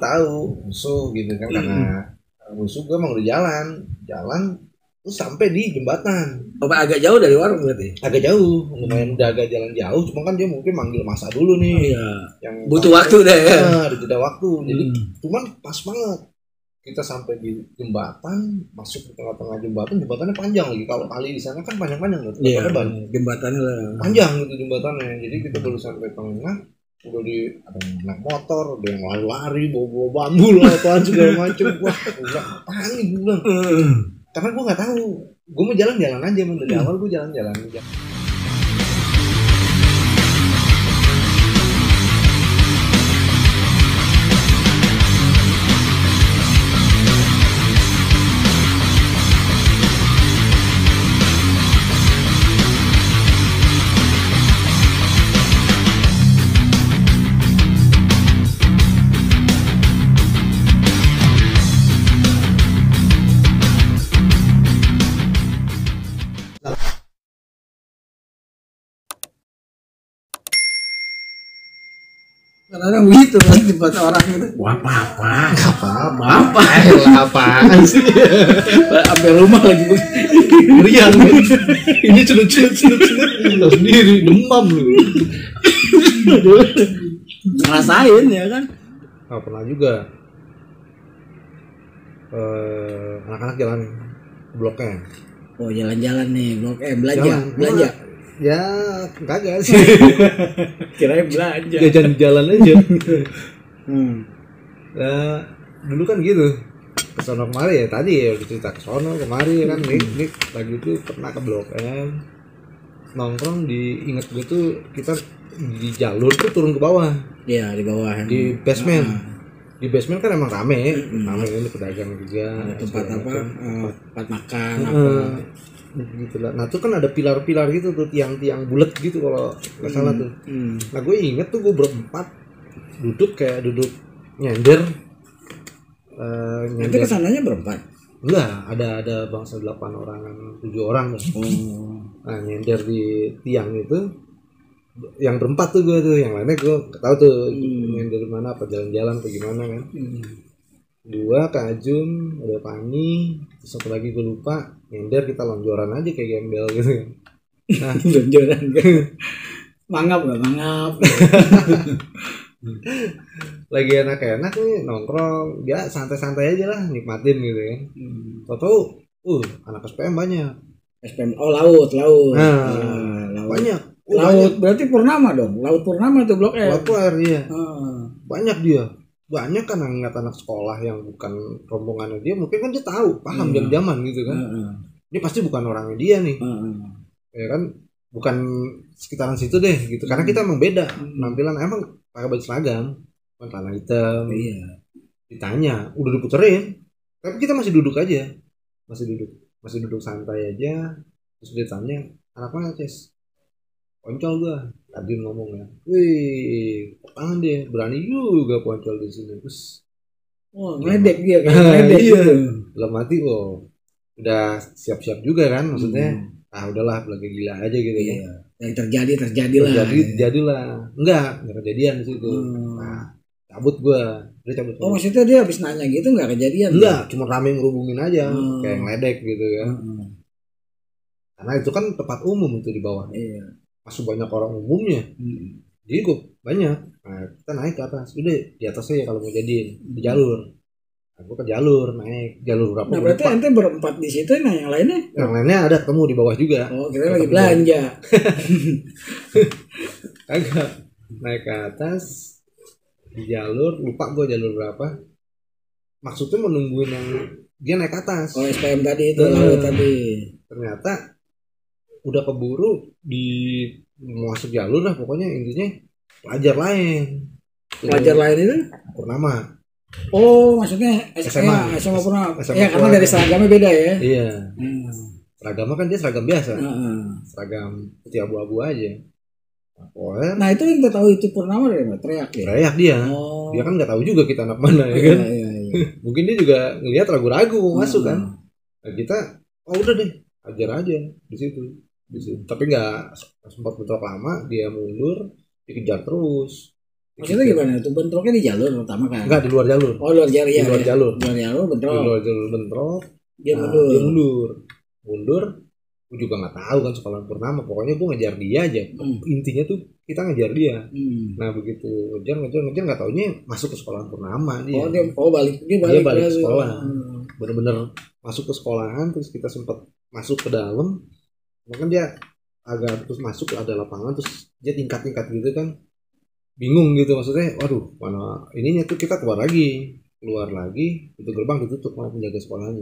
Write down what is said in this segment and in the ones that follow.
tahu musuh gitu kan, karena musuh gue emang udah jalan terus sampai di jembatan. Agak jauh dari warung berarti? Agak jauh, lumayan udah agak jalan jauh, cuma kan dia mungkin manggil masa dulu nih. Iya. Yang butuh waktu deh ya. Ada jeda waktu. Jadi cuman pas banget kita sampai di jembatan, masuk di tengah-tengah jembatannya panjang lagi. Kalau kali di sana kan panjang-panjang gitu. Iya, jembatannya lah. Panjang gitu jembatannya. Jadi kita baru sampai tengah, udah ada yang naik motor, ada yang lari-lari, bawa bambu lah, apaan segala macem. Wah, apaan nih gue bilang. Karena gue nggak tahu, gue mau jalan-jalan aja, dari awal gue jalan-jalan aja. Kadang begitu kan tempat orang itu. Wah, apa sih? Sampai rumah lagi meriang. Ini celut sendiri demam lu. Ngerasain ya kan? Pernah juga. Anak-anak jalan Blok M. Oh, jalan-jalan nih Blok M, belanja. Ya kagak sih. Kirain belanja. Jalan aja. Nah, dulu kan gitu. Kesono kemari ya, tadi ya cerita kesono kemari kan. Nih lagi itu pernah ke Blok M. Nongkrong inget gue tuh kita di jalur tuh turun ke bawah. Iya, di bawah. Di basement. Di basement kan emang rame ini pedagang juga. Tempat tempat makan gitu lah. Nah tuh kan ada pilar-pilar gitu tuh, tiang-tiang bulat gitu kalau nggak salah tuh. Nah gue inget tuh gue berempat duduk nyender. Itu kesananya berempat? Enggak, ada bangsa 8 orangan, 7 orang. Nah nyender di tiang itu, yang berempat tuh gue tuh, yang lainnya gue nggak tahu tuh nyender di mana, apa jalan-jalan atau gimana kan. Dua Kak Ajun, ada Pani, terus satu lagi gue lupa, nyender kita lonjoran aja kayak gembel gitu. Nah, lonjoran mangap lagi enak-enak nih nongkrong, ya santai-santai aja lah, nikmatin gitu kan. Tahu anak SPM banyak. SPM laut. Nah, banyak. Laut berarti Purnama dong. Laut Purnama itu Blok M. Laut Air iya. Banyak dia. Banyak kan anak sekolah yang bukan rombongannya dia, mungkin kan dia paham jam-jaman gitu kan. Ini pasti bukan orangnya dia nih. Ya kan, bukan sekitaran situ deh gitu. Karena kita emang beda penampilan, emang pakai baju seragam, celana hitam. Iya. Ditanya, udah diputerin, tapi kita masih duduk aja. Masih duduk santai aja. Terus dia tanya, anak mana, Ces? Poncol gua. Tadi ngomong ya, wih, tangan dia berani juga Poncol di sini. Terus, ngeledek dia kan? Iya. Belum mati, udah siap-siap juga kan, maksudnya. Udahlah, belaga gila aja gitu ya. Yang terjadilah. Jadilah. Enggak kejadian di situ. Nah, cabut gua. Dia cabut. Maksudnya dia habis nanya gitu enggak kejadian? Enggak, cuma rame ngerubungin aja, kayak ngeledek gitu kan. Karena itu kan tempat umum itu di bawah. Iya. Masuk banyak orang umumnya. Jadi gue banyak. Nah, kita naik ke atas. Udah di atasnya ya kalau mau jadiin di jalur. Nah, gue ke jalur, naik jalur berapa? Nah, berarti ente berempat di situ. Nah, yang lainnya? Yang lainnya ada ketemu di bawah juga. Oh, kira lagi belanja. Agak naik ke atas di jalur, lupa gue jalur berapa. Maksudnya menungguin yang dia naik ke atas. Oh, SPM tadi itu laut tadi. Ternyata udah keburu mau masuk jalur lah, pokoknya intinya pelajar lain. Pelajar lain itu? Purnama. Oh, maksudnya SMA Purnama. Ya, karena dari seragamnya beda ya. Iya. Seragamnya kan dia seragam biasa. Seragam putih abu-abu aja. Nah, itu yang kita tahu itu Purnama dari mana? Teriak ya? Teriak dia. Dia kan nggak tahu juga kita anak mana ya kan. Iya. Mungkin dia juga ngelihat ragu-ragu masuk kan. Nah, kita udah deh, ajar aja di situ. Tapi nggak sempat bentrok lama, dia mundur, dikejar terus. Maksudnya gimana? Itu bentroknya di jalur pertama kan? Enggak, di luar jalur. Oh, luar jalur ya. Di luar jalur. Di luar jalur bentrok. Di luar jalur bentrok. Dia Mundur. Gue juga nggak tahu kan sekolah purnama. Pokoknya gue ngejar dia aja. Intinya tuh kita ngejar dia. Nah begitu ngejar nggak taunya masuk ke sekolah purnama dia. Balik ke sekolah. Bener-bener masuk ke sekolahan, terus kita sempat masuk ke dalam. Mungkin dia agak terus masuk ada lapangan, terus dia tingkat-tingkat gitu kan. Bingung gitu maksudnya, waduh mana ininya tuh, kita keluar lagi itu gerbang ditutup sama penjaga sekolahnya.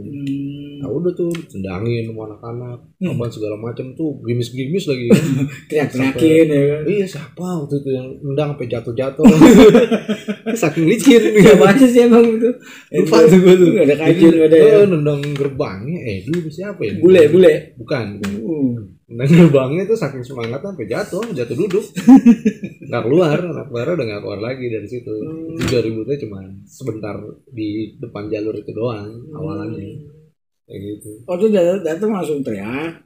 Nah udah tuh tendangin sama anak-anak, korban segala macam tuh, gerimis lagi kan. Teriak-teriakin ya kan. Iya, siapa waktu itu yang nendang sampai jatuh-jatuh. Saking licin ya baca sih emang itu. Lupa tuh gue tuh. Ada kajian ada ya. Nendang gerbangnya, dulu siapa ya? Bule. Bukan. Nendang gerbangnya tuh saking semangatnya sampai jatuh duduk. Nggak keluar, anak baru udah nggak keluar lagi dari situ. 3 ributnya cuma sebentar di depan jalur itu doang awalannya. Kayak gitu. Oh tuh datang langsung teriak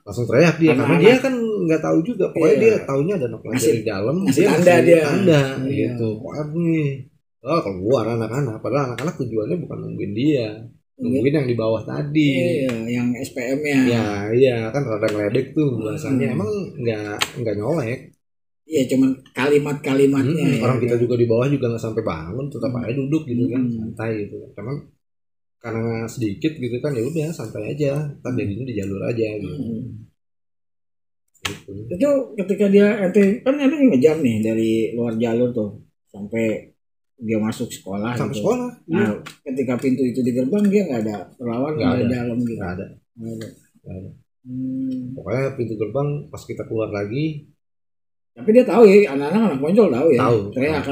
dia karena dia kan nggak tahu juga, pokoknya dia taunya ada anak pelajar di dalam, dia tanda gitu. Wah nih, keluar anak-anak, padahal anak-anak tujuannya bukan nungguin dia, nungguin yang di bawah tadi. Iya, yang SPM-nya. Iya kan rada ngeledek tuh bahasanya, emang nggak nyolek. Iya, cuman kalimat-kalimatnya. Orang kita juga di bawah juga nggak sampai bangun, tetap aja duduk gitu kan, santai gitu. Cuman karena sedikit gitu kan, ya udah santai aja, ntar jadinya di jalur aja gitu. Itu ketika dia ente ngejar nih dari luar jalur tuh sampai dia masuk sekolah. Sampai gitu. Sekolah. Nah, ketika pintu itu di gerbang dia nggak ada perlawanan, nggak ada dalam gitu. Nggak ada. Pokoknya pintu gerbang pas kita keluar lagi. Tapi dia tahu ya, anak-anak ponjol tahu ya. Tahu. Teriak.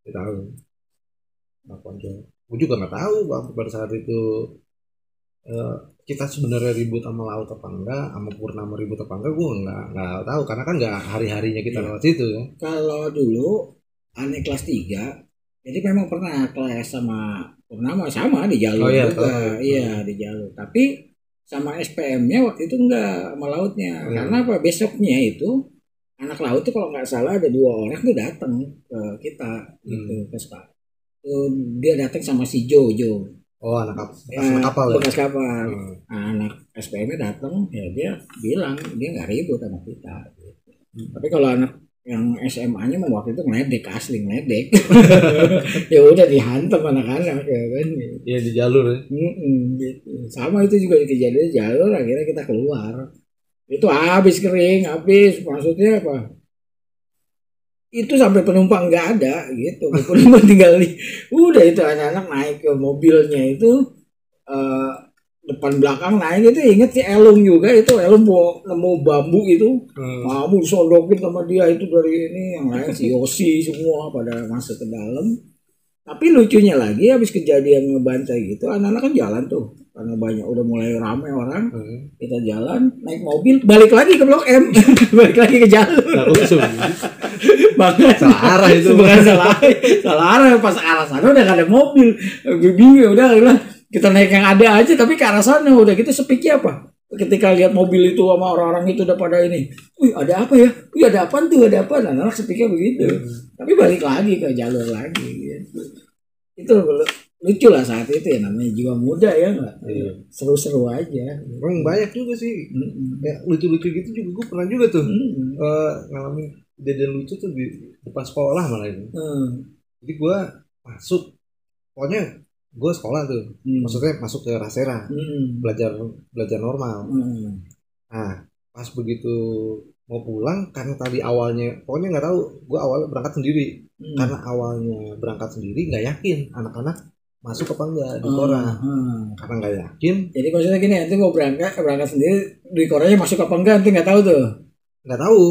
Dia tahu. Anak ponjol. Gue juga nggak tahu pada saat itu kita sebenarnya ribut sama laut apa enggak, sama purnama ribut apa enggak, gue nggak tahu karena kan nggak hari-harinya kita lewat situ ya. Kalau dulu aneh kelas 3, jadi memang pernah kelas sama purnama sama di jalur juga. Iya di jalur. Tapi sama SPM-nya waktu itu enggak, sama lautnya. Karena apa? Besoknya itu anak laut tuh kalau nggak salah ada 2 orang tuh datang ke kita gitu ke sekolah. Dia datang sama si Jojo. Oh, anak kapal ya? Bekas kapal. Anak SPM-nya datang, ya dia bilang dia nggak ribut sama kita. Gitu. Tapi kalau anak yang SMA-nya waktu itu asli ngeledek. Ya udah dihantam anak-anak ya kan. Iya di jalur ya. Gitu. Sama itu juga kejadian jalur, akhirnya kita keluar. Itu habis maksudnya apa? Itu sampai penumpang nggak ada gitu. Penumpang tinggal udah itu anak-anak naik ke mobilnya itu depan belakang naik itu, inget si Elung juga itu, Elung nemu bambu itu, bambu disodokin sama dia itu dari ini, yang lain si Yosi semua pada masuk ke dalam. Tapi lucunya lagi habis kejadian ngebantai gitu, anak-anak kan jalan tuh karena banyak udah mulai ramai orang, kita jalan naik mobil balik lagi ke Blok M. Balik lagi ke jalur. Banget salah arah itu, bukan salah arah, pas arah sana udah gak ada mobil, bingung udah kita naik yang ada aja, tapi ke arah sana udah gitu. Sepiknya apa ketika lihat mobil itu sama orang-orang itu udah pada ini, ada apa ya, ada apaan tuh, ada apa, anak-anak sepiknya begitu. Tapi balik lagi ke jalur lagi gitu. Itu lucu lah saat itu ya, namanya jiwa muda ya, nggak seru-seru aja. Emang banyak juga sih ya, lucu-lucu gitu juga gue pernah juga tuh ngalamin kejadian lucu tuh di depan sekolah malah itu. Jadi gue masuk, pokoknya gue sekolah tuh, maksudnya masuk ke Rasera, belajar normal. Nah pas begitu mau pulang, karena tadi awalnya pokoknya nggak tahu, gue awalnya berangkat sendiri. Karena awalnya berangkat sendiri nggak yakin anak-anak masuk apa enggak di Kora, karena nggak yakin. Jadi maksudnya gini, nanti mau berangkat sendiri di Koranya masuk apa enggak, nanti nggak tahu tuh. Nggak tahu.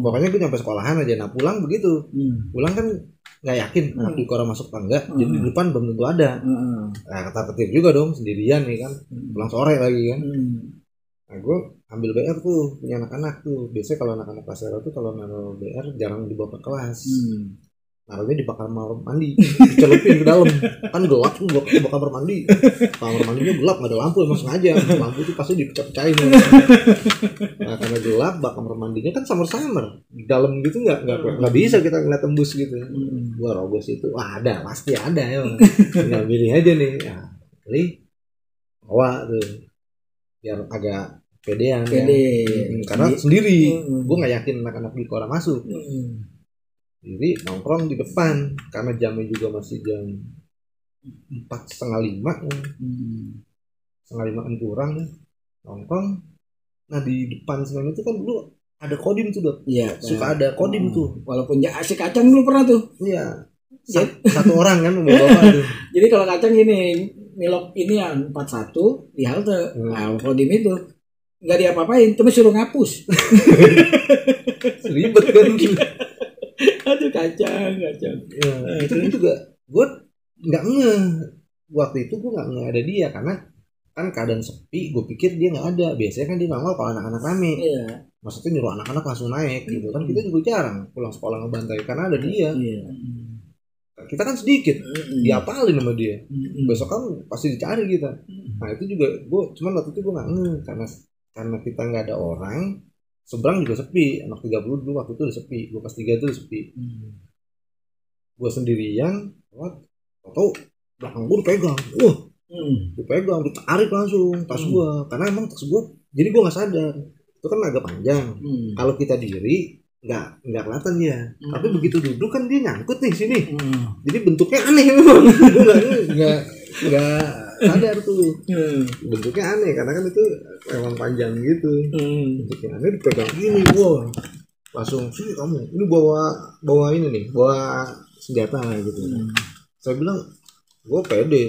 Pokoknya gue nyampe sekolahan aja. Nah pulang begitu, pulang kan nggak yakin di Kora masuk apa enggak, jadi di depan belum tentu ada. Nah ketar-ketir juga dong, sendirian nih kan, pulang sore lagi kan. Nah gue ambil BR tuh punya anak-anak tuh. Biasanya kalau anak-anak kelas tuh kalau naruh BR jarang dibawa ke kelas. naruhnya di kamar mandi, dicelupin ke dalam, kan gelap tuh kamar mandi, kamar mandinya gelap nggak ada lampu, emang sengaja lampu tuh pasti dipecah-pecahin. Nah karena gelap, kamar mandinya kan samar-samar di dalam gitu, nggak bisa kita ngeliat tembus gitu. Gua rogos itu, wah ada pasti ada ya, tinggal pilih aja nih, ya pilih bawa tuh biar agak pedean ya. Karena sendiri, gua nggak yakin anak-anak di orang masuk. Jadi nongkrong di depan karena jamnya juga masih jam 4:30 5:30 kurang nongkrong. Nah di depan Senayan itu kan dulu ada kodim tuh Dok. Iya, suka ada kodim tuh. Walaupun si Kacang dulu pernah tuh. Iya. Satu orang kan bawa tuh. Jadi kalau Kacang ini milok ini yang 41 di halte. Nah, kodim itu nggak diapa-apain, tapi suruh ngapus. Ribet kan. Aduh kacang. Ya, itu juga gue nggak waktu itu gue nggak ada dia karena kan keadaan sepi. Gue pikir dia nggak ada. Biasanya kan dia nongol kalau anak-anak rame. Iya. Maksudnya nyuruh anak-anak langsung naik gitu kan. Kita juga jarang pulang sekolah ngebantai karena ada dia. Iya. Kita kan sedikit diapalin sama dia. Besok kan pasti dicari kita. Nah itu juga gue cuman waktu itu gue nggak karena kita nggak ada orang. Seberang juga sepi, anak 30 dulu waktu itu udah sepi, gue kelas 3 itu udah sepi. Gue sendirian, atau belakang gue dipegang, dipegang, ditarik langsung tas gue, karena emang tas gue, jadi gue nggak sadar, itu kan agak panjang. Kalau kita diri nggak kelihatan dia, tapi begitu duduk kan dia nyangkut nih sini, jadi bentuknya aneh memang, nggak sadar tuh, bentuknya aneh karena kan itu emang panjang gitu, bentuknya aneh dipegang gini, wah langsung sih kamu ini bawa ini nih, bawa senjata gitu. Saya bilang gue pede,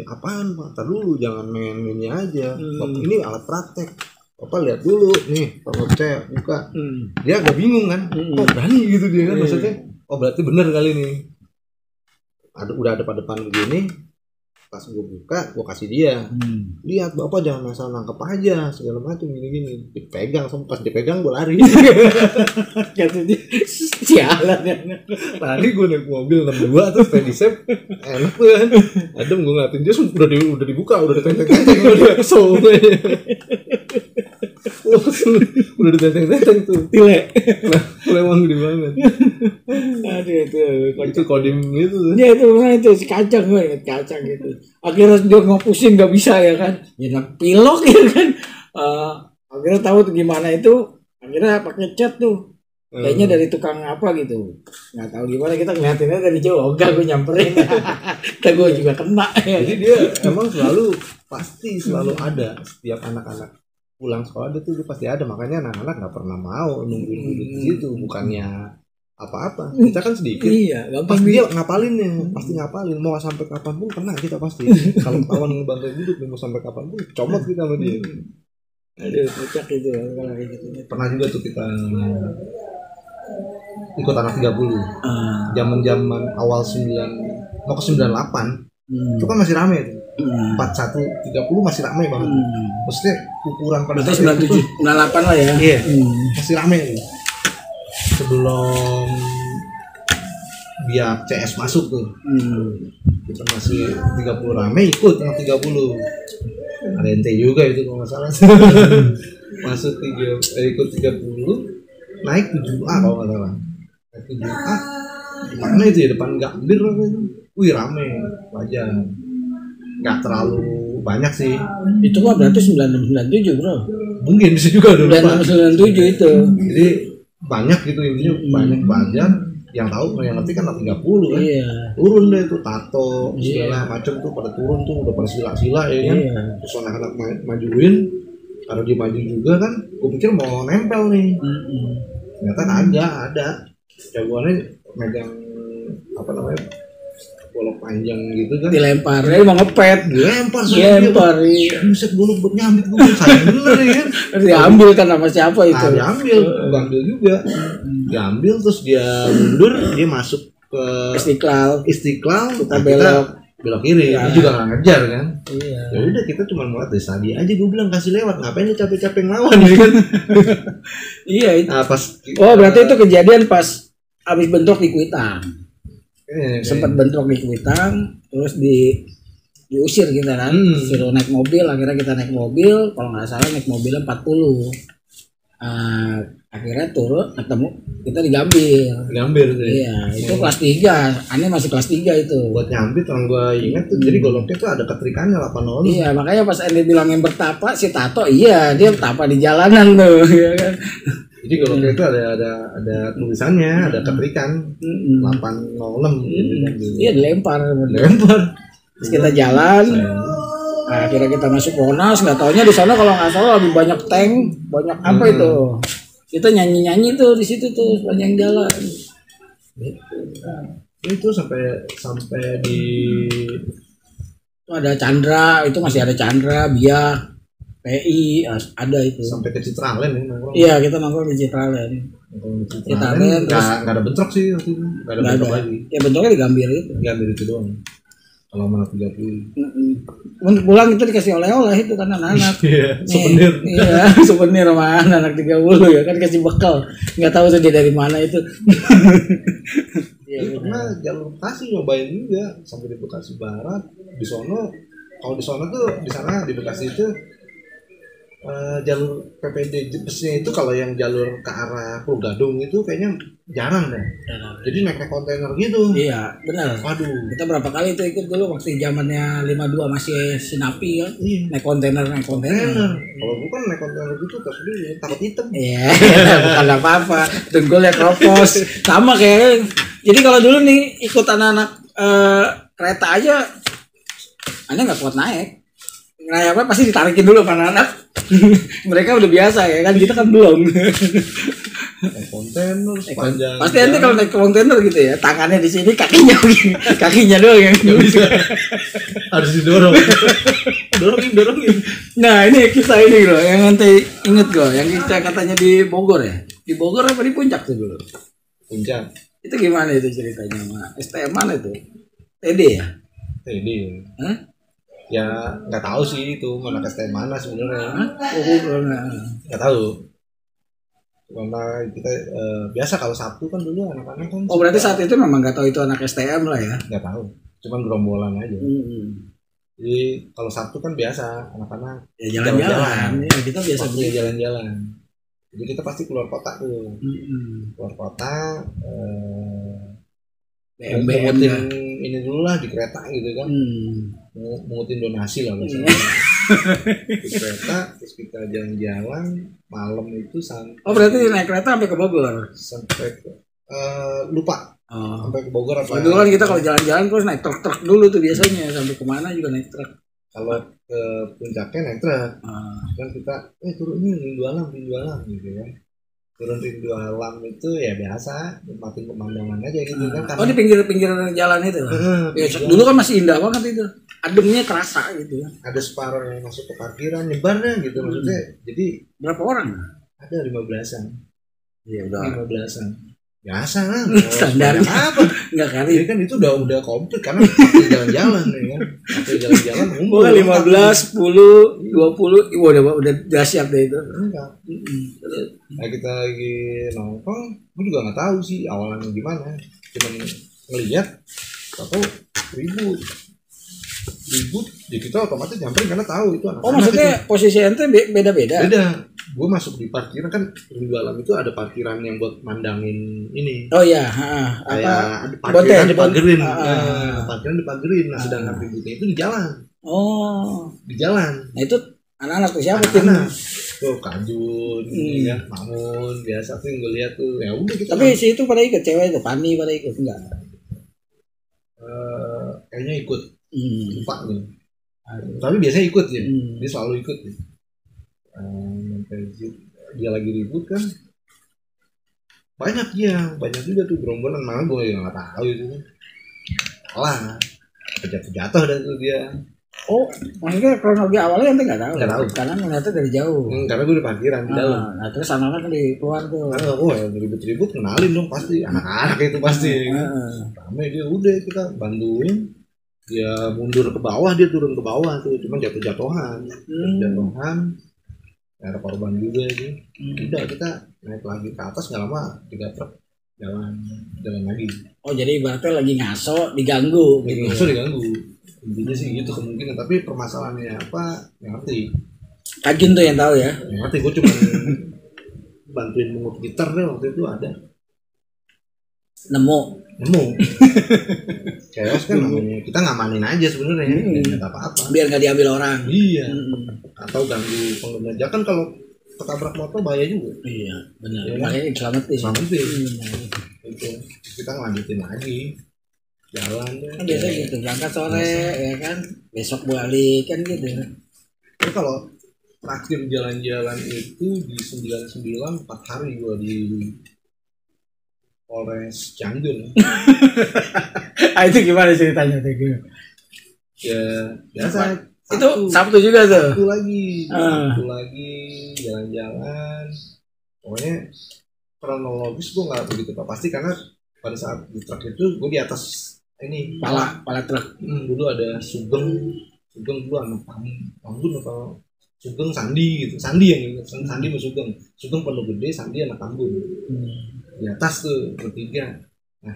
apaan Pak? Ntar dulu jangan main ini aja, ini alat praktek. Bapak lihat dulu nih, kalau saya buka, dia agak bingung kan, kok berani gitu dia kan, maksudnya, oh berarti bener kali nih, udah ada pada depan begini, pas gue buka, gue kasih dia, lihat Bapak jangan asal nangkep aja, segala macam gini, dipegang, sampai pas dipegang gue lari, sialan ya, lari gue naik mobil 62 terus pedisep, enak tuh kan, adem gue ngeliatin dia udah dibuka, udah ditenteng-tenteng, udah kesel. Udah ditenteng-tenteng tuh tile lewang gede banget. Aduh itu kodim gitu ya, itu memang itu si Kacang, gue inget Kacang gitu. Akhirnya dia ngapusin nggak bisa ya kan, ya pilok ya kan. Akhirnya tahu tuh gimana itu, akhirnya pakai cat tuh kayaknya dari tukang apa gitu, nggak tahu gimana, kita ngeliatinnya dari jauh, enggak gue nyamperin. Kita gue juga kena ya. Jadi dia emang pasti selalu ada setiap anak-anak pulang sekolah dia pasti ada, makanya anak-anak nggak pernah mau nungguin di situ, bukannya apa-apa, kita kan sedikit, gampang dia ngapalinnya, pasti ngapalin, mau sampai kapanpun kena kita pasti. Kalau ketahuan ngebantai duduk mau sampai kapanpun comot kita sama dia. Aduh kocak itu kalau kayak gitu. Pernah juga tuh kita ikut anak 30, zaman awal 9 mau ke 98, itu kan masih rame tuh. 41, 30 masih ramai banget. Maksudnya ukuran pada saat itu 97, 98 lah ya. Iya. Masih ramai. Sebelum dia CS masuk tuh. Kita masih 30 ramai, ikut anak 30. Ada ente juga itu kalau enggak salah. Masuk ikut 30, naik 7A kalau enggak salah. Naik 7A. Mana itu ya, depan Gambir apa itu. Wih rame, wajar. Nggak terlalu banyak sih. Itu mah berarti 9697 bro. Mungkin bisa juga dulu. 9697 itu. Jadi banyak gitu intinya, banyak wajar. Yang tahu yang ngerti kan 30 kan. Iya. Turun deh tuh tato segala macam tuh pada turun tuh, udah pada sila-sila ya kan. Terus anak-anak majuin. Kalau dia maju juga kan, gue pikir mau nempel nih. Ternyata ada. Jagoannya megang apa namanya? Golok panjang gitu kan, dilempar, dia mau ngepet, dilempar, iya. Buset golok buat nyambit gue, sayang bener ya kan. Diambil kan sama siapa itu? Diambil juga, diambil terus dia mundur, dia masuk ke Istiqlal, kita belok kiri, dia juga nggak ngejar kan. Iya. Ya udah kita cuma ngeliat dari tadi aja, gue bilang kasih lewat, ngapain lu capek-capek ngelawan ya kan? Iya itu. Nah, pas berarti itu kejadian pas abis bentrok di Kuitang. sempat bentrok di Kuitang, terus diusir kita kan, suruh naik mobil. Akhirnya kita naik mobil, kalau nggak salah naik mobilnya 40. Akhirnya turun ketemu kita di Gambir tuh. Iya, itu kelas 3. Aneh masih kelas 3 itu. Buat nyambit orang gua ingat tuh, jadi goloknya tuh ada ketrikannya 8 Iya, makanya pas Aneh bilang yang bertapa si Tato, iya dia bertapa di jalanan tuh, ya kan. Jadi goloknya itu ada tulisannya, ada ketrikan 806 gitu kan. Iya, dilempar. Terus kita jalan. Nah, akhirnya kita masuk Monas, nggak taunya di sana kalau nggak salah lebih banyak tank, banyak apa itu. Kita nyanyi tuh di situ tuh sepanjang jalan. Itu sampai di itu ada Chandra, itu masih ada Chandra, Biak, PI, ada itu. Sampai ke Citraland ya nongkrong. Iya, kita nongkrong di Citraland. Citraland terus nggak ada bentrok sih waktu itu. Nggak ada bentrok lagi. Ya bentroknya di Gambir itu. Gambir itu doang. Kalau mana 30. Untuk pulang itu dikasih oleh-oleh itu kan anak-anak. Iya, souvenir. Iya, souvenir sama anak 30 ya kan, kasih bekal. Enggak tahu tuh dia dari mana itu. Iya, pernah jalur Bekasi nyobain juga sampai di Bekasi Barat. Di sono, kalau di sono tuh di sana di Bekasi itu jalur PPD busnya itu kalau yang jalur ke arah Pulau Gadung itu kayaknya jarang deh. Jadi naik kontainer gitu. Iya, benar. Waduh. Kita berapa kali itu ikut dulu waktu zamannya 52 masih Sinapi kan. Iya. Naik kontainer. Kalau bukan naik kontainer gitu tapi takut hitam. Iya, bukan apa-apa. Tunggul ya kropos. Sama kayak. Jadi kalau dulu nih ikut anak-anak kereta aja, Anda nggak kuat naik. Naik apa pasti ditarikin dulu sama anak. Mereka udah biasa ya kan, kita kan belum. Naik kontainer sepanjang. Pasti nanti kalau naik kontainer gitu ya, tangannya di sini, kakinya doang yang nggak bisa. Harus didorong. dorongin. Nah ini kisah ini loh, yang nanti inget gue, yang kita katanya di Bogor ya. Di Bogor apa di Puncak tuh dulu? Puncak. Itu gimana itu ceritanya sama STM mana itu? TD ya? TD. Hah? Ya nggak tahu sih itu mana STM mana sebenarnya. Nggak tahu. Karena kita biasa kalau Sabtu kan dulu anak-anak kan. Oh berarti saat itu memang nggak tahu itu anak STM lah ya? Nggak tahu, cuman gerombolan aja. Jadi kalau Sabtu kan biasa anak-anak ya, jalan-jalan. Ya, kita biasa jalan-jalan. Jadi kita pasti keluar kota tuh. Keluar kota. Mengutin ini dulu lah di kereta gitu kan. Mengutin donasi lah biasanya. Di kereta terus kita jalan-jalan malam itu sampai. Oh berarti naik kereta sampai ke Bogor? Sampai ke lupa. Sampai ke Bogor apa? Dulu kan kita kalau jalan-jalan terus naik truk dulu tuh biasanya, sampai kemana juga naik truk. Kalau ke puncaknya naik truk. Kan kita turunnya rindu alam gitu kan. Turun rindu alam itu ya biasa nikmatin pemandangan aja gitu kan. Oh di pinggir-pinggir jalan itu. Ya, dulu kan masih indah banget itu. Ademnya terasa gitu. Ada separuh yang masuk ke parkiran nyebarnya gitu maksudnya. Jadi berapa orang? Ada 15-an. Iya udah. 15-an. Biasa lah. Standarnya apa? Enggak kali. Jadi kan itu udah komplit karena pakai jalan-jalan ya kan. Pakai jalan-jalan umum. 15, 10, 20, udah dahsyat deh itu. Enggak. Nah, kita lagi nongkrong, gue juga nggak tahu sih awalnya gimana. Cuman ngelihat atau ribut, ya kita otomatis nyamperin karena tahu itu anak-anak. Oh maksudnya itu. Posisi ente beda-beda? Beda. Gue masuk di parkiran kan rindu alam itu ada parkiran yang buat mandangin ini. Oh iya, kayak parkiran dipagerin. Parkiran dipagerin. Nah, sedangkan ributnya itu di jalan. Oh, di jalan. Nah, itu anak-anak tuh siapa tim? Tuh Kajun, ya, Mamun, biasa tuh yang gue lihat tuh. Ya udah kita. Tapi si itu pada ikut cewek itu, Pani pada ikut enggak? Kayaknya ikut. Lupa nih. Tapi biasanya ikut ya. Dia selalu ikut ya. Dia lagi ribut kan banyak juga tuh gerombolan, malah gue nggak tahu itu kan lah jatuh dan tuh dia. Oh maksudnya kronologi awalnya ente nggak tahu karena ngeliatnya dari jauh. Karena gue di parkiran di dalam. Nah terus anak-anak kan di keluar tuh. Ribut-ribut kenalin dong pasti anak-anak itu pasti. Ramai dia udah kita bantuin. Dia mundur ke bawah, dia turun ke bawah tuh, cuman jatuh-jatuhan. Ada korban juga sih. Udah kita naik lagi ke atas nggak lama 3 truk jalan lagi. Oh jadi ibaratnya lagi ngaso diganggu gitu. Ngaso diganggu. Intinya sih gitu kemungkinan, tapi permasalahannya apa nggak ngerti. Kajun tuh yang tahu ya. Nggak ngerti, gue cuma bantuin mengut gitar deh waktu itu ada. Nemu. Chaos kan namanya, kita ngamanin aja sebenarnya, nggak apa-apa. Biar nggak diambil orang. Iya. Atau ganggu pengguna jalan, kan kalau ketabrak motor bahaya juga. Iya, benar. Ya, makanya selamatin. Itu kita ngelanjutin lagi jalan kan biasa gitu, berangkat sore ya kan, besok balik kan gitu. Tapi kalau terakhir jalan-jalan itu di 99 4 hari gua di Polres Cianjur. Itu gimana ceritanya tuh? Ya biasa. Itu Sabtu juga tuh. Sabtu lagi jalan-jalan. Pokoknya kronologis gue nggak begitu pasti karena pada saat di truk itu gue di atas ini pala truk. Dulu ada Sugeng dulu anak Tambun atau Sugeng Sandi gitu. Sandi sama Sugeng Pondok Gede, Sandi anak Tambun. Di atas tuh bertiga. Nah,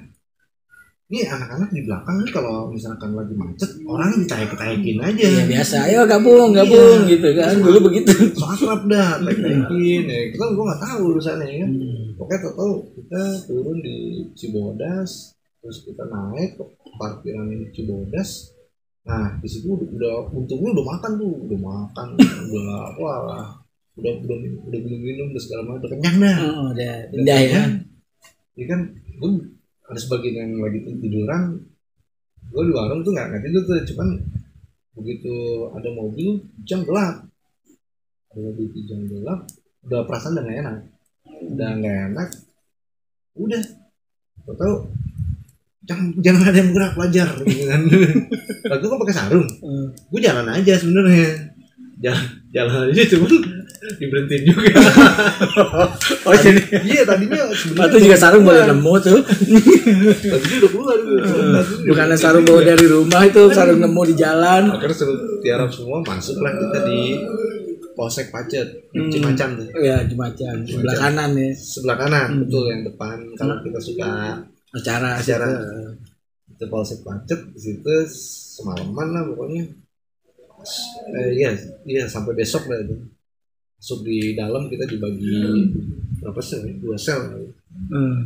ini anak-anak di belakang nih kalau misalkan lagi macet, orang ditaik-taikin aja. Ya biasa, ayo gabung gitu kan. Dulu begitu. So akrab dah, taik-taikin. Ya, kita gue nggak tahu urusannya kan. Pokoknya tahu kita turun di Cibodas, terus kita naik ke parkiran Cibodas. Nah, di situ untungnya udah makan, udah minum udah segala macam, udah kenyang dah. Udah indah ya. Ini kan gue ada sebagian yang lagi tiduran, gue di warung tuh nggak tidur tuh, cuman begitu ada mobil jam gelap, udah perasaan udah nggak enak, udah tau jangan ada yang bergerak, pelajar gitu kan. Lalu gue pakai sarung, gue jalan aja sebenarnya, jalan aja cuman diberhentiin juga. Jadi iya tadinya sebenarnya itu juga sarung boleh nemu tuh. Tadinya udah keluar bukannya sarung bawa dari rumah, itu sarung nemu di jalan. Akhirnya seru tiarap semua, masuklah kita di Polsek Pacet, Cimacan tuh. Iya, Cimacan. Sebelah kanan ya. Sebelah kanan, betul, yang depan kalau kita suka acara. Itu Polsek Pacet, di situ semalaman lah pokoknya. Iya sampai besok lah itu. Masuk di dalam kita dibagi berapa sel? 2 sel.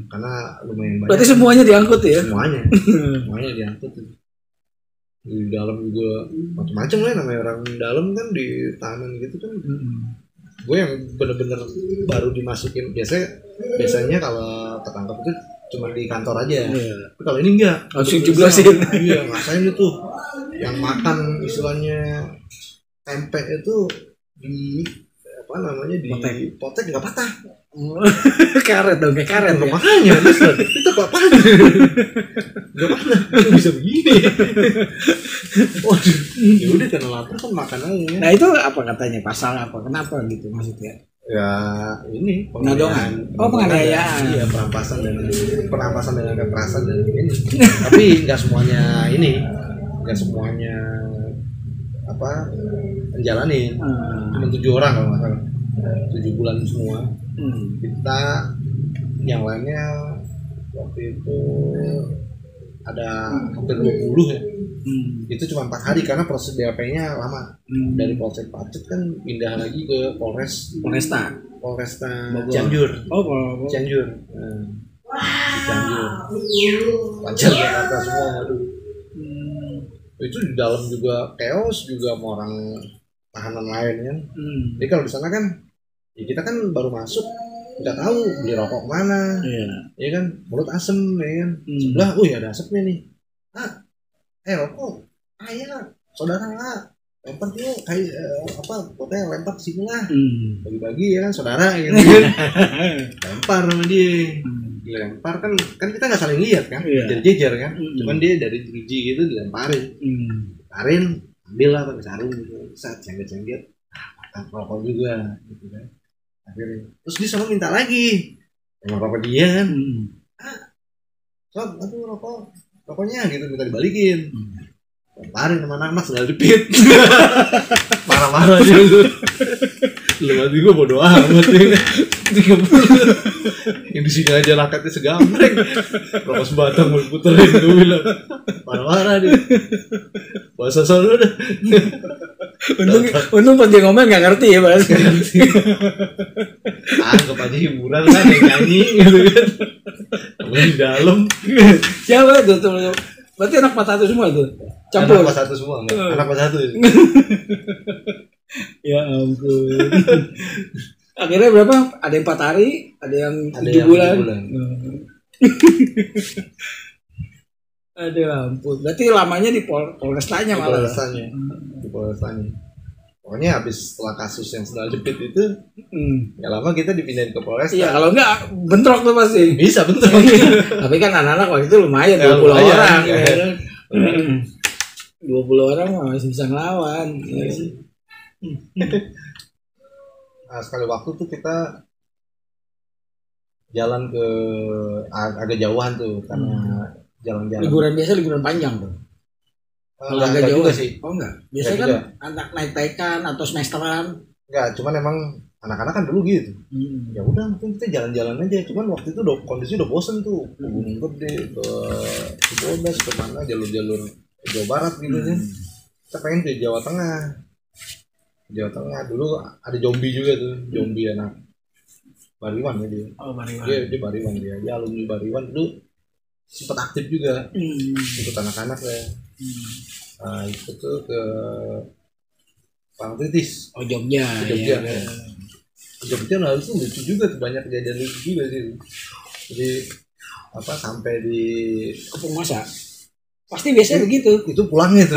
Karena lumayan banyak. Berarti semuanya diangkut ya? Semuanya diangkut. Di dalam juga macam-macam lah, namanya orang dalam kan di tahanan gitu kan. Gue yang bener-bener baru dimasukin, biasanya kalau ketangkap itu cuma di kantor aja. Tapi kalau ini enggak, langsung jeblosin. Iya, ngasain itu yang makan istilahnya tempe itu di apa namanya di potek nggak patah. Karet dong, kayak karet ya? Makanya itu apa-apaan nggak patah, bisa begini. Waduh, ya udah karena lapar kan makan aja. Nah itu apa katanya, pasal apa, kenapa gitu maksudnya? Ya ini penganiayaan. Penganiayaan. Iya, perampasan dengan kekerasan dan ini. Tapi nggak semuanya menjalanin. Cuma 7 orang kalau nggak salah. 7 bulan semua. Kita yang lainnya waktu itu ada hampir 20 ya. Itu cuma 4 hari karena proses BAP-nya lama. Dari Polsek Pacet kan pindah lagi ke Polresta Cianjur. Cianjur. Di Cianjur. Lancar Jakarta semua, aduh. Itu di dalam juga chaos juga sama orang tahanan lain kan. Jadi kalau di sana kan ya kita kan baru masuk, nggak tahu beli rokok mana, ya kan, mulut asem ya kan, sebelah, ada asapnya nih, rokok, saudara lempar tuh kayak pokoknya lempar ke sini lah, bagi-bagi ya kan, saudara gitu kan, lempar sama dia, dilempar kan kita nggak saling lihat kan, jejer kan, cuman dia dari biji gitu dilemparin, ambil lah pakai sarung gitu, saat cengget makan rokok juga gitu kan. Akhirnya terus dia selalu minta lagi emang rokok dia kan, sob aduh rokoknya gitu, minta dibalikin, lemparin sama anak-anak sudah dipit. Marah-marah aja lu mati gue bodo amat ya. 30 Yang di sini aja rakatnya segambreng. Rokok sebatang mau puterin gue bilang. Marah-marah dia. Bahasa solo dah. Untung pas dia ngomong nggak ngerti ya bahasa. Anggap aja hiburan kan yang nyanyi gitu kan. Tapi di dalam. Siapa tuh? Berarti anak 41 semua tuh? Campur? Anak 41 semua enggak? Anak 41 Ya ampun. Akhirnya berapa? Ada yang 4 hari, ada yang 7 bulan. Aduh ampun. Berarti lamanya di Polrestanya malah. Di Polrestanya. Pokoknya habis setelah kasus yang Sendal Jepit itu, ya lama kita dipindahin ke Polresta. Iya, kalau enggak bentrok tuh pasti. Bisa bentrok. Tapi kan anak-anak waktu itu lumayan, 20 orang. Ya. 20 orang masih bisa ngelawan. Ya. Nah, sekali waktu tuh kita jalan ke agak jauhan tuh karena jalan-jalan. Liburan biasa liburan panjang tuh. Kalau agak jauh juga sih. Oh enggak. Biasanya kan anak naik-naikan atau semesteran. Enggak, cuman emang anak-anak kan dulu gitu. Ya udah mungkin kita jalan-jalan aja. Cuman waktu itu kondisi udah bosen tuh. Ke Gunung Gede, ke Cibodas, kemana jalur-jalur Jawa Barat gitu kan. Kita pengen ke Jawa Tengah. Jawa Tengah dulu ada Jombi juga tuh. Jombi anak Bariwan ya dia. Oh, Bariwan. Dia Bariwan dia alumni Bariwan dulu. Sempat aktif juga ikut anak-anak ya. Nah, itu tuh ke Pangtritis. Oh, Jogja. Jogja. Ya. Jogja lalu tuh lucu juga tuh, banyak kejadian lucu juga sih. Jadi sampai di Kepung Masa. Pasti biasanya begitu. Itu pulangnya tuh.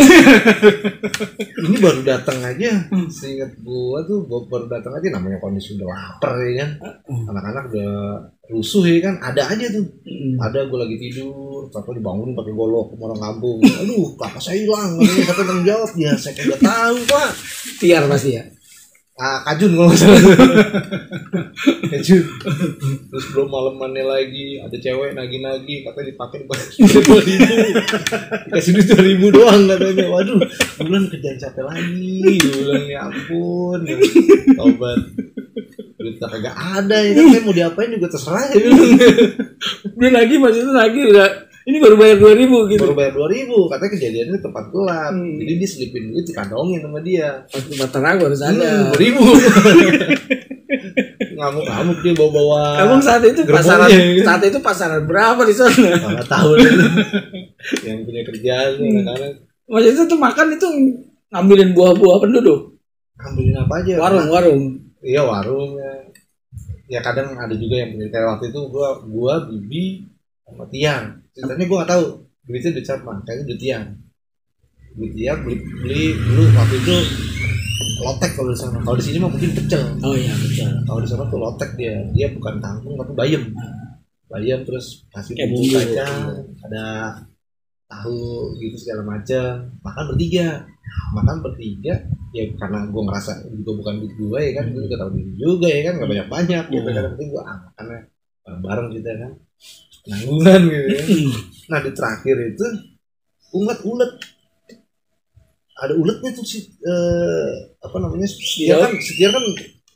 Ini baru datang aja. Seingat gua tuh baru datang aja, namanya kondisi udah lapar ya kan. Anak-anak udah rusuh ya kan. Ada aja tuh. Ada gua lagi tidur, apa dibangun pakai golok orang kampung. Aduh, kelapa saya hilang. Ini siapa tanggung jawab? Ya saya udah tahu, Pak. Tiar pasti ya. Kajun kalau nggak salah. Kajun. Terus belum malamannya lagi ada cewek nagi-nagi katanya dipakai 2.000. Dikasih duit 2.000 doang katanya. Waduh, bulan kerjaan capek lagi. Bulan ya ampun. Tobat. Duit kagak ada ya kan, saya mau diapain juga terserah ya. Dia lagi masih itu lagi udah. Ini baru bayar 2.000 gitu. Baru bayar 2.000, katanya kejadiannya di tempat gelap. Jadi dia selipin duit dikantongin sama dia. Pas di Matarago harus ada. 2.000. Ngamuk-ngamuk dia bawa-bawa. Emang saat itu pasaran berapa di sana? Enggak tahu deh. Yang punya kerjaan anak-anak. Maksudnya itu tuh makan itu ngambilin buah-buah penduduk. Ngambilin apa aja? Warung. Iya, warung ya. Kadang ada juga yang punya, kayak waktu itu gua Bibi sama Tiang. Ceritanya gue gak tahu duitnya duit siapa, kayaknya duit Tiang. Duit Tiang beli dulu waktu itu lotek kalau di sana. Kalau di sini mah mungkin pecel. Oh iya pecel. Kalau di sana tuh lotek dia bukan kangkung tapi bayam. Bayam terus kasih bumbu kacang, ada tahu gitu segala macam. Makan bertiga ya karena gue ngerasa juga bukan duit gue ya kan, gue juga tahu diri juga ya kan, nggak banyak gitu kan, penting gue makannya bareng kita kan. Nanggungan gitu ya. Nah di terakhir itu ulet ada uletnya tuh Setiar kan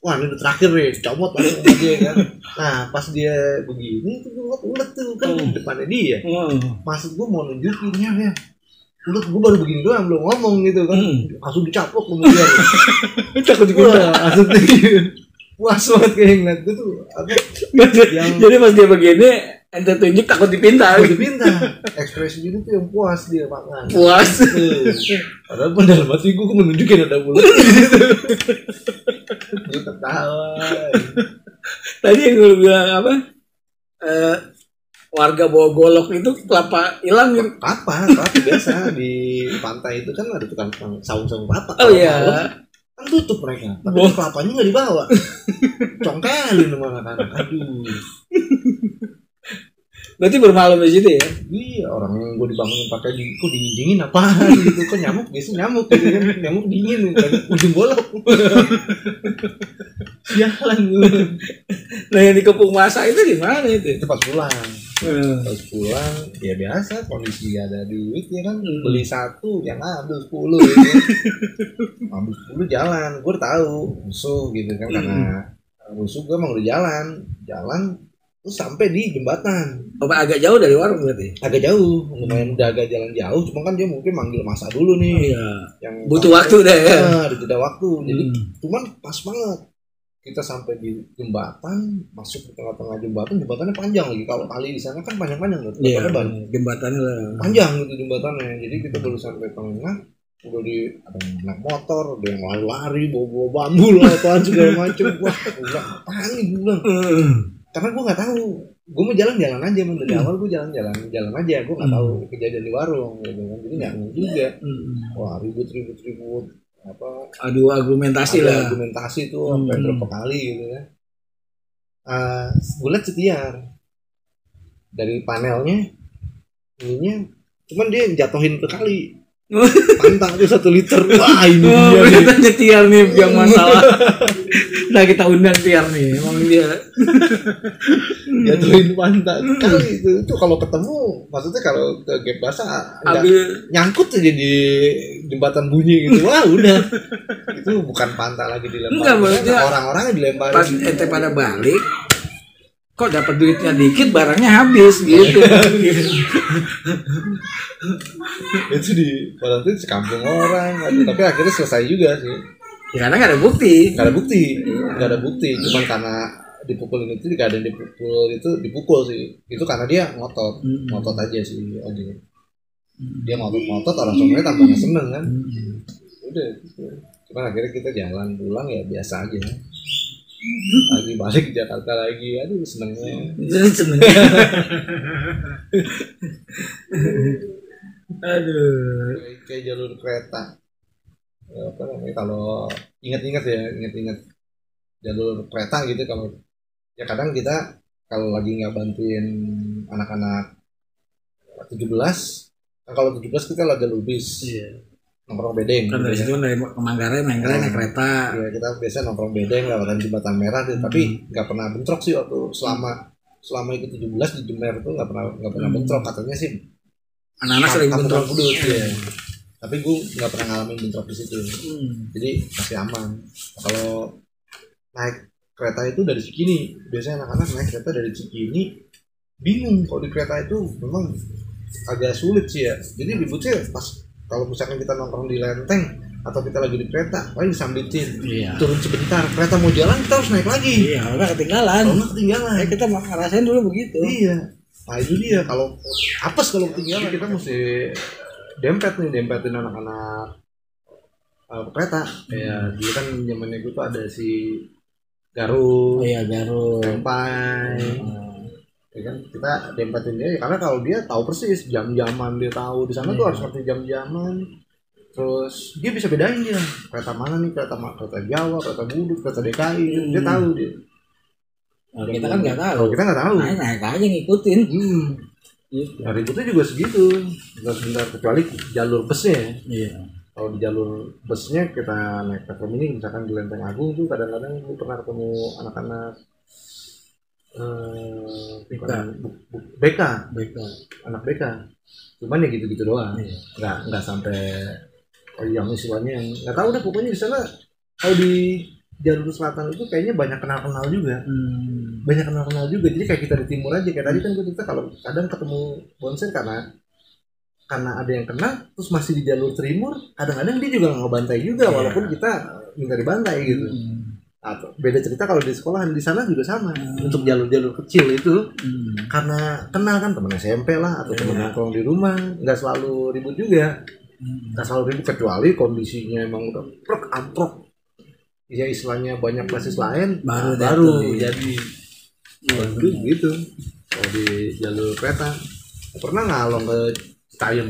wah ini udah terakhir nih comot langsung aja kan. Nah pas dia begini tuh ulet tuh kan di depannya dia. Maksud gue mau nunjukin ya ulet gue baru begini doang belum ngomong gitu kan, langsung dicaplok kemudian. Takut gue langsung puas banget kayak ngeliat gue tuh jadi pas dia begini ente tunjuk takut dipinta. Ekspresi itu tuh yang puas dia makan. Puas. Padahal dalam hati gue menunjukin ada mulut. Gue ketawa. Tadi yang gue bilang apa? Warga bawa golok itu kelapa hilang gitu. Kelapa biasa di pantai itu kan ada tukang saung-saung kelapa. Oh iya. Kan tutup mereka. Tapi kelapanya nggak dibawa. Congkelin sama anak-anak. Aduh. Berarti bermalam di situ ya? Iya, orang yang gue dibangunin pakai kok dingin apaan gitu. Kok nyamuk nyamuk gitu kan. Nyamuk dingin kan. Ujung bolok. Sialan gue. Nah yang di Kepung Masa itu di mana itu? Pas pulang ya biasa kondisi ada duit ya kan, beli satu yang ambil 10 gitu. Ambil 10 jalan. Gue tahu musuh gitu kan, karena musuh gue emang udah jalan terus sampai di jembatan. Agak jauh dari warung berarti. Agak jauh, lumayan udah agak jalan jauh, cuma kan dia mungkin manggil masa dulu nih. Iya. Yang Butuh waktu deh ya. Ada jeda waktu. Jadi cuman pas banget. Kita sampai di jembatan, masuk ke tengah-tengah jembatan, jembatannya panjang lagi. Kalau kali di sana kan panjang-panjang tuh. Iya, jembatannya lah. Panjang gitu jembatannya. Jadi kita baru sampai tengah, udah ada yang naik motor, ada yang lari-lari, bawa-bawa bambu lah, apaan segala macem. Wah, gue bilang, apaan nih gue bilang. Karena gue nggak tahu, gue mau jalan-jalan aja, dari awal gue jalan aja, gue nggak tahu kejadian di warung, gitu kan, jadi nggak ngerti juga. Wah, ribut, adu argumentasi lah. Argumentasi tuh, sampai berapa kali gitu kan. Gue liat setiar dari panelnya, ininya, cuman dia jatuhin ke kali. Pantang tuh 1 liter. Wah, ini dia katanya Tiar nih yang masalah. Nah, kita undang Tiar nih. Emang dia jatuhin pantang kali itu kalau ketemu, maksudnya kalau ke gap basah nyangkut aja di jembatan bunyi gitu. Wah, udah. Itu bukan pantang lagi dilempar. Enggak, maksudnya orang-orangnya dilempar. Pas ente pada balik, kok dapat duitnya dikit, barangnya habis gitu. Itu di padahal itu sekampung orang, tapi akhirnya selesai juga sih. Ya, karena nggak ada bukti. Nggak ada bukti. Cuman karena dipukulin itu, nggak ada yang dipukul sih. Itu karena dia ngotot aja sih. Dia ngotot, orang semuanya tampaknya seneng kan. Udah. Cuman akhirnya kita jalan pulang ya biasa aja. Lagi balik ke Jakarta lagi, aduh senengnya. Aduh, kayak jalur kereta. Apa namanya, kalau ingat-ingat jalur kereta gitu, kalau ya kadang kita kalau lagi nggak bantuin anak-anak 17, kalau 17 kita lagi jalur bis. Iya. Nongkrong bedeng. Kan dari situ dari Manggarai naik kereta. Iya, kita biasa nongkrong bedeng lewatan jembatan merah tuh, tapi nggak pernah bentrok sih waktu selama itu 17 di Jemer tuh nggak pernah bentrok, katanya sih. Anak-anak sering bentrok. Iya. Tapi gue nggak pernah ngalamin bentrok di situ. Jadi masih aman. Kalau naik kereta itu dari Cikini, biasanya anak-anak naik kereta dari Cikini bingung. Kalau di kereta itu memang agak sulit sih ya. Jadi ributnya pas kalau misalkan kita nongkrong di Lenteng atau kita lagi di kereta, paling disambitin, turun sebentar, kereta mau jalan kita harus naik lagi. Iya, nggak ketinggalan. Kita ngerasain dulu begitu. Iya. Nah itu dia, kalau apes kalau ketinggalan kita mesti dempetin anak-anak kereta. Kayak dulu kan zamannya gue tuh ada si Garut, Tempai. Ya kan, kita dempetin dia karena kalau dia tahu persis jam-jaman, dia tahu di sana tuh harus ngerti jam-jaman. Terus dia bisa bedain dia kereta mana nih, kereta Jawa, kereta Budut, kereta DKI, dia tahu dia. Nah, kita kan nggak tahu. Kita nggak tahu. Naik aja ngikutin. Nah, ributnya juga segitu. Sebentar, kecuali jalur busnya. Iya. Kalau di jalur busnya kita naik Metro Mini, misalkan di Lenteng Agung tuh kadang-kadang gue pernah ketemu anak-anak BK, anak BK. Cuman ya gitu-gitu doang. Nggak sampai yang istilahnya yang nggak tahu deh, pokoknya di sana kalau di jalur selatan itu kayaknya banyak kenal-kenal juga. Jadi kayak kita di timur aja, kayak tadi kan gue cerita kalau kadang ketemu bonsen karena ada yang kena, terus masih di jalur timur, kadang-kadang dia juga ngebantai juga, walaupun kita minta dibantai gitu. Atau beda cerita kalau di sekolahan, di sana juga sama. Untuk jalur-jalur kecil itu karena kenal kan, teman SMP lah atau teman nongkrong di rumah, nggak selalu ribut juga. Nggak selalu ribut kecuali kondisinya emang udah amprok. Ya istilahnya banyak basis lain baru jadi gitu. Kalau di jalur kereta pernah ngalong ke Citayam,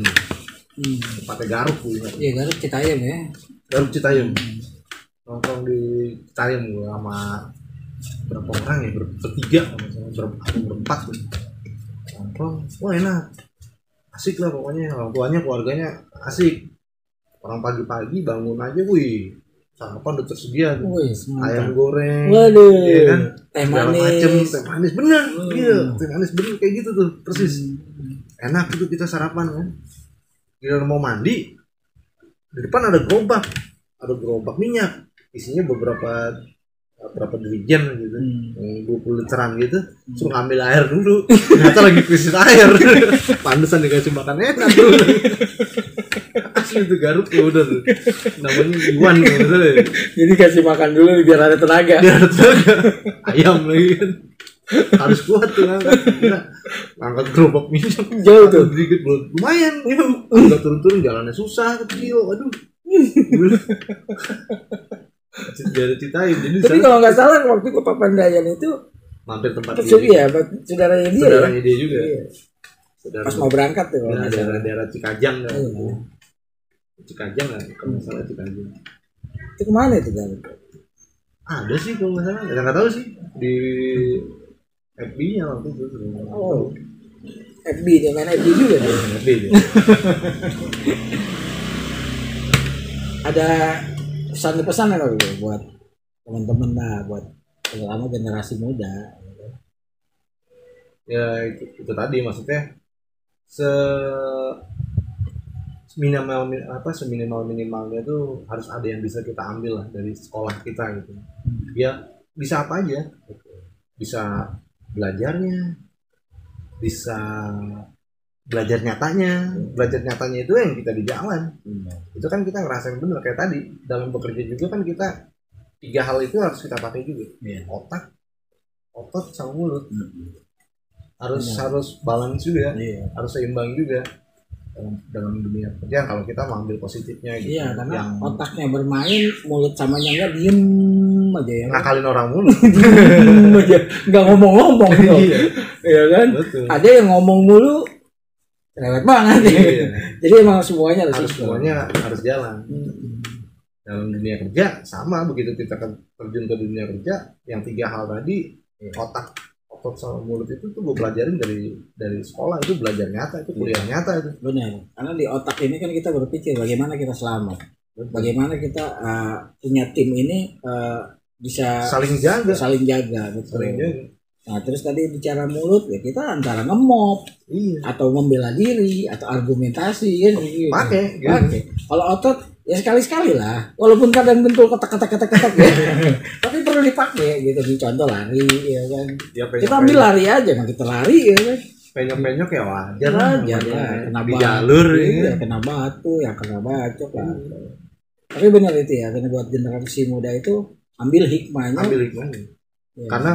tempatnya Garuk gue. Iya, Garuk Citayam ya. Garuk Citayam. Nongkrong di Citayam gue sama berapa orang ya, bertiga berempat tuh. Nongkrong, wah enak, asik lah pokoknya. Orang tuanya, keluarganya asik. Orang pagi-pagi bangun aja, wih, sarapan udah tersedia tuh. Ayam goreng, ya kan, teh manis, bener, teh manis bener kayak gitu tuh, persis. Enak itu kita sarapan kan. Kita mau mandi, di depan ada gerobak minyak, isinya beberapa berapa dirijen gitu, 20 literan gitu, suruh ngambil air dulu, ternyata lagi krisis air, pantesan dikasih makan enak tuh, asli itu Garut tuh udah tuh, namanya Iwan gitu, Jadi kasih makan dulu biar ada tenaga. ayam lagi kan, harus kuat tuh angkat gerobak minyak, Jauh tuh. sedikit lumayan, udah turun-turun jalannya susah kecil, aduh. Dari Citain. Jadi Tapi kalau nggak salah waktu ke Papandayan itu mampir tempat dia. Saudaranya dia. Saudaranya dia juga. Iya. Pas mau berangkat tuh kalau daerah Cikajang kan. Cikajang kan, kalau nggak salah Cikajang. Itu kemana itu kan? Ada sih kalau nggak salah, nggak tahu sih di FB-nya waktu itu. Oh, FB dia main FB juga dia. FB dia. Ada pesan-pesan apa gitu buat teman-teman lah, buat terutama generasi muda. Ya itu tadi maksudnya seminimal minimalnya tuh harus ada yang bisa kita ambil lah dari sekolah kita gitu. Ya bisa apa aja, bisa belajarnya, bisa belajar nyatanya itu yang kita di jalan. Itu kan kita ngerasain bener kayak tadi dalam bekerja juga kan kita 3 hal itu harus kita pakai juga. Otot sama mulut harus balance juga, harus seimbang juga dalam dunia kerjaan kalau kita mau ambil positifnya gitu. Iya, karena otaknya bermain, mulut sama nyangga diem aja ya. Ngakalin orang mulu. Nggak ngomong-ngomong tuh. Iya kan? Betul. Ada yang ngomong mulu lewat banget nih. Iya. Jadi emang semuanya harus jalan. Dalam dunia kerja sama, begitu kita terjun ke dunia kerja, yang 3 hal tadi, otot sama mulut itu tuh gue pelajarin dari sekolah, itu belajar nyata, itu kuliah nyata itu. Benar. Karena di otak ini kan kita berpikir bagaimana kita selamat. Bagaimana kita punya tim ini bisa saling jaga. Betul. Saling jaga. Nah terus tadi bicara mulut ya kita antara ngemop, atau membela diri atau argumentasi kan gitu. Pakai. Kalau otot ya sekali-sekali lah, walaupun kadang bentul ketak ya. Tapi perlu dipakai gitu. Contoh lari ya kan. Ya, kita ambil lari aja, nah kita lari ya kan. Penyok-penyok ya wajar lah, kena di jalur ya, kena batu, ya kena bacok lah. Tapi benar itu ya, karena buat generasi muda itu ambil hikmahnya. Ya. Karena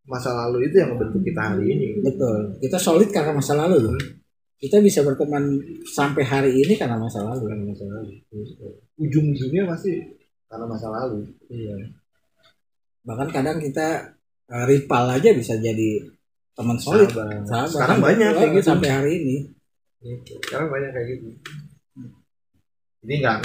masa lalu itu yang membentuk kita hari ini. Betul. Kita solid karena masa lalu. Kita bisa berteman sampai hari ini karena masa lalu. Ujung-ujungnya pasti karena masa lalu. Iya. Bahkan kadang kita rival aja bisa jadi teman solid. Sahabat. Sekarang banyak kayak gitu sampai hari ini. Sekarang banyak kayak gitu. Jadi nggak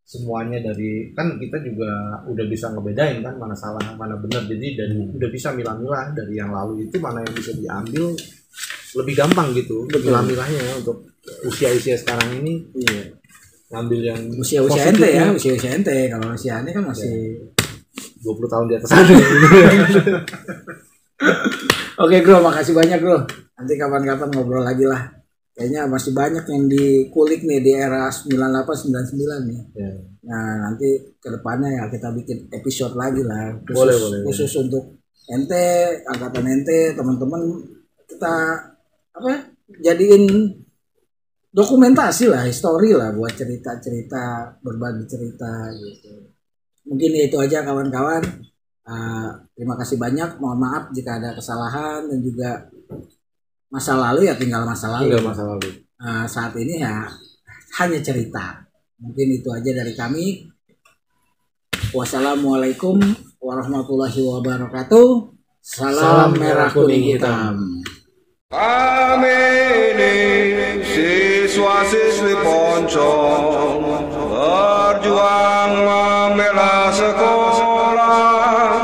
semuanya dari, kan kita juga udah bisa ngebedain kan mana salah mana benar, jadi udah bisa milah-milah dari yang lalu itu mana yang bisa diambil lebih gampang gitu milah-milahnya untuk usia sekarang ini. Ngambil yang usia ente ya, usia ente. Kalau usia ente kan masih 20 tahun di atas sana. Oke bro, makasih banyak bro, nanti kapan-kapan ngobrol lagi lah. Kayaknya masih banyak yang dikulik nih di era 98-99 nih. Nah nanti kedepannya ya kita bikin episode lagi lah. Khusus untuk ente, angkatan ente, teman-teman kita jadiin dokumentasi lah, histori lah buat cerita-cerita, berbagi cerita gitu. Mungkin itu aja kawan-kawan. Terima kasih banyak. Mohon maaf jika ada kesalahan dan juga masa lalu ya tinggal masa lalu. Saat ini ya hanya cerita. Mungkin itu aja dari kami. Wassalamualaikum warahmatullahi wabarakatuh. Salam merah kuning hitam. Kami ini siswa-siswi Poncong berjuang membela sekolah.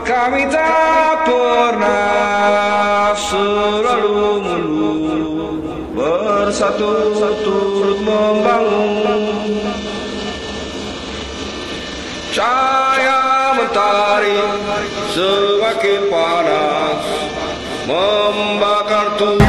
Kami tak pernah selalu mundur, bersatu turut membangun. Cahaya mentari semakin panas membakar tubuh.